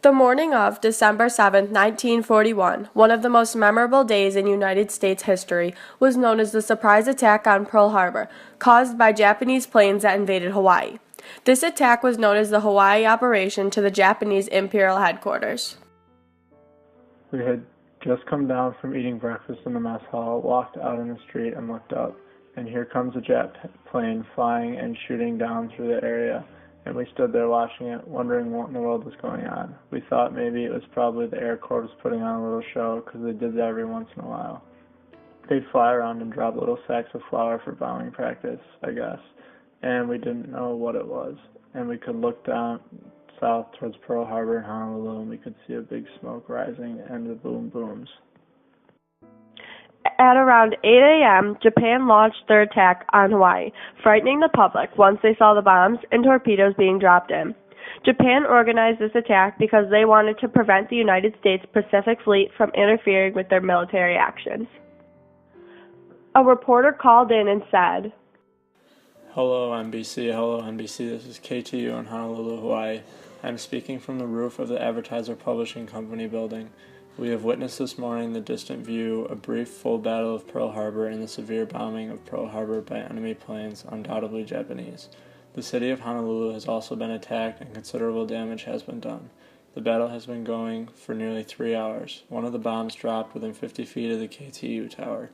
The morning of December 7, 1941, one of the most memorable days in United States history, was known as the surprise attack on Pearl Harbor, caused by Japanese planes that invaded Hawaii. This attack was known as the Hawaii Operation to the Japanese Imperial Headquarters. We had just come down from eating breakfast in the mess hall, walked out in the street, and looked up, and here comes a jet plane flying and shooting down through the area, and we stood there watching it, wondering what in the world was going on. We thought maybe it was probably the Air Corps putting on a little show, because they did that every once in a while. They'd fly around and drop little sacks of flour for bombing practice, I guess, and we didn't know what it was, and we could look down south towards Pearl Harbor and Honolulu, and we could see a big smoke rising and the boom booms. At around 8 a.m., Japan launched their attack on Hawaii, frightening the public once they saw the bombs and torpedoes being dropped in. Japan organized this attack because they wanted to prevent the United States Pacific Fleet from interfering with their military actions. A reporter called in and said, Hello NBC, this is KTU in Honolulu, Hawaii. I'm speaking from the roof of the Advertiser Publishing Company building. We have witnessed this morning the distant view, a brief full battle of Pearl Harbor, and the severe bombing of Pearl Harbor by enemy planes, undoubtedly Japanese. The city of Honolulu has also been attacked and considerable damage has been done. The battle has been going for nearly 3 hours. One of the bombs dropped within 50 feet of the KTU tower.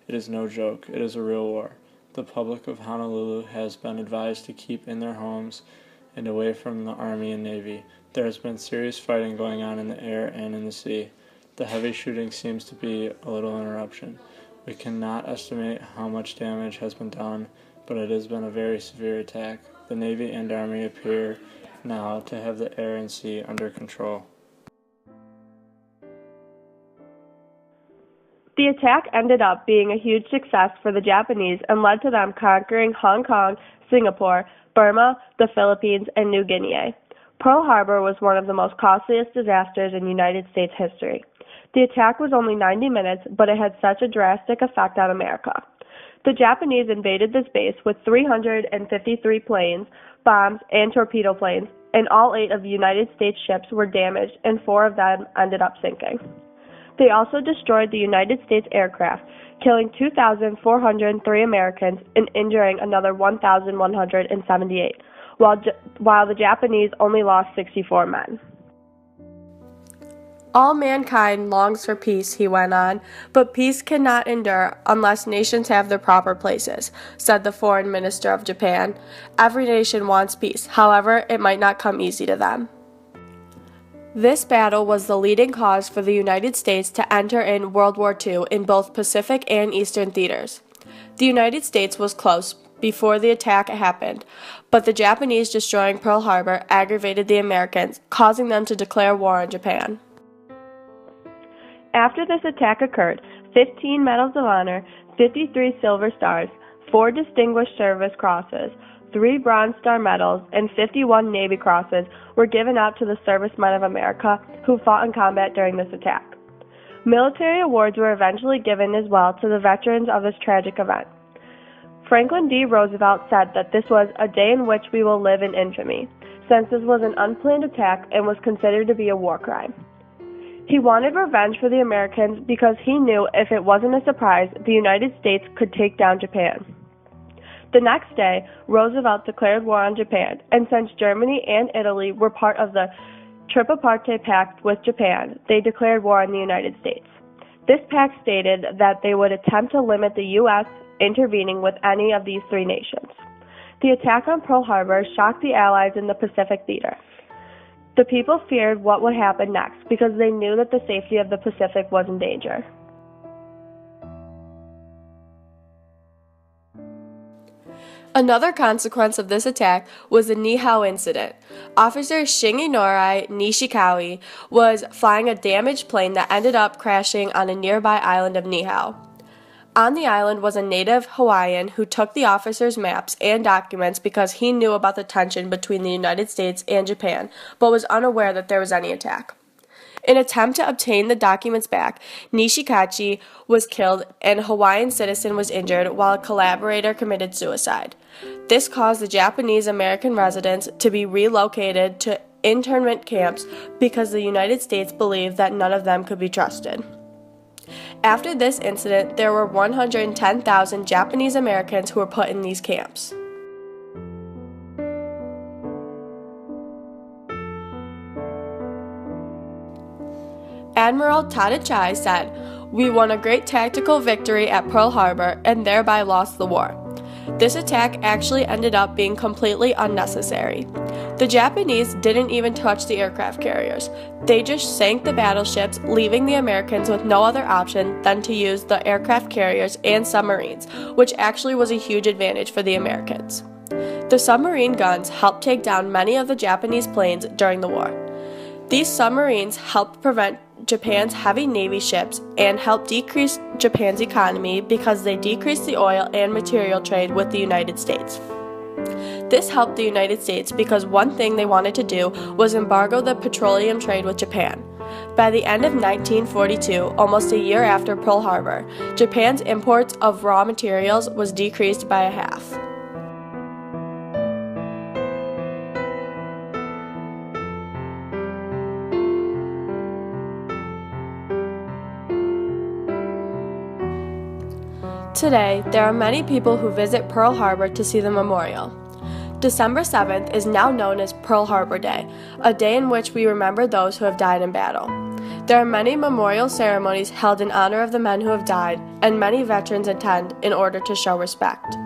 It is no joke. It is a real war. The public of Honolulu has been advised to keep in their homes and away from the Army and Navy. There has been serious fighting going on in the air and in the sea. The heavy shooting seems to be a little interruption. We cannot estimate how much damage has been done, but it has been a very severe attack. The Navy and Army appear now to have the air and sea under control. The attack ended up being a huge success for the Japanese and led to them conquering Hong Kong, Singapore, Burma, the Philippines, and New Guinea. Pearl Harbor was one of the most costliest disasters in United States history. The attack was only 90 minutes, but it had such a drastic effect on America. The Japanese invaded this base with 353 planes, bombs, and torpedo planes, and all 8 of the United States ships were damaged and 4 of them ended up sinking. They also destroyed the United States aircraft, killing 2,403 Americans and injuring another 1,178, while the Japanese only lost 64 men. All mankind longs for peace, he went on, but peace cannot endure unless nations have their proper places, said the foreign minister of Japan. Every nation wants peace, however, it might not come easy to them. This battle was the leading cause for the United States to enter in World War II in both Pacific and Eastern theaters. The United States was close before the attack happened, but the Japanese destroying Pearl Harbor aggravated the Americans, causing them to declare war on Japan. After this attack occurred, 15 Medals of Honor, 53 Silver Stars, 4 Distinguished Service Crosses, 3 Bronze Star Medals, and 51 Navy Crosses were given out to the servicemen of America who fought in combat during this attack. Military awards were eventually given as well to the veterans of this tragic event. Franklin D. Roosevelt said that this was a day in which we will live in infamy, since this was an unplanned attack and was considered to be a war crime. He wanted revenge for the Americans because he knew if it wasn't a surprise, the United States could take down Japan. The next day, Roosevelt declared war on Japan, and since Germany and Italy were part of the Tripartite Pact with Japan, they declared war on the United States. This pact stated that they would attempt to limit the U.S. intervening with any of these 3 nations. The attack on Pearl Harbor shocked the Allies in the Pacific theater. The people feared what would happen next because they knew that the safety of the Pacific was in danger. Another consequence of this attack was the Niihau incident. Officer Shigenori Nishikawa was flying a damaged plane that ended up crashing on a nearby island of Niihau. On the island was a native Hawaiian who took the officer's maps and documents because he knew about the tension between the United States and Japan, but was unaware that there was any attack. In an attempt to obtain the documents back, Nishikawa was killed and a Hawaiian citizen was injured while a collaborator committed suicide. This caused the Japanese American residents to be relocated to internment camps because the United States believed that none of them could be trusted. After this incident, there were 110,000 Japanese Americans who were put in these camps. Admiral Tadachai said, "We won a great tactical victory at Pearl Harbor and thereby lost the war. This attack actually ended up being completely unnecessary. The Japanese didn't even touch the aircraft carriers. They just sank the battleships, leaving the Americans with no other option than to use the aircraft carriers and submarines, which actually was a huge advantage for the Americans. The submarine guns helped take down many of the Japanese planes during the war. These submarines helped prevent Japan's heavy Navy ships and helped decrease Japan's economy because they decreased the oil and material trade with the United States. This helped the United States because one thing they wanted to do was embargo the petroleum trade with Japan. By the end of 1942, almost a year after Pearl Harbor, Japan's imports of raw materials was decreased by a half. Today, there are many people who visit Pearl Harbor to see the memorial. December 7th is now known as Pearl Harbor Day, a day in which we remember those who have died in battle. There are many memorial ceremonies held in honor of the men who have died, and many veterans attend in order to show respect.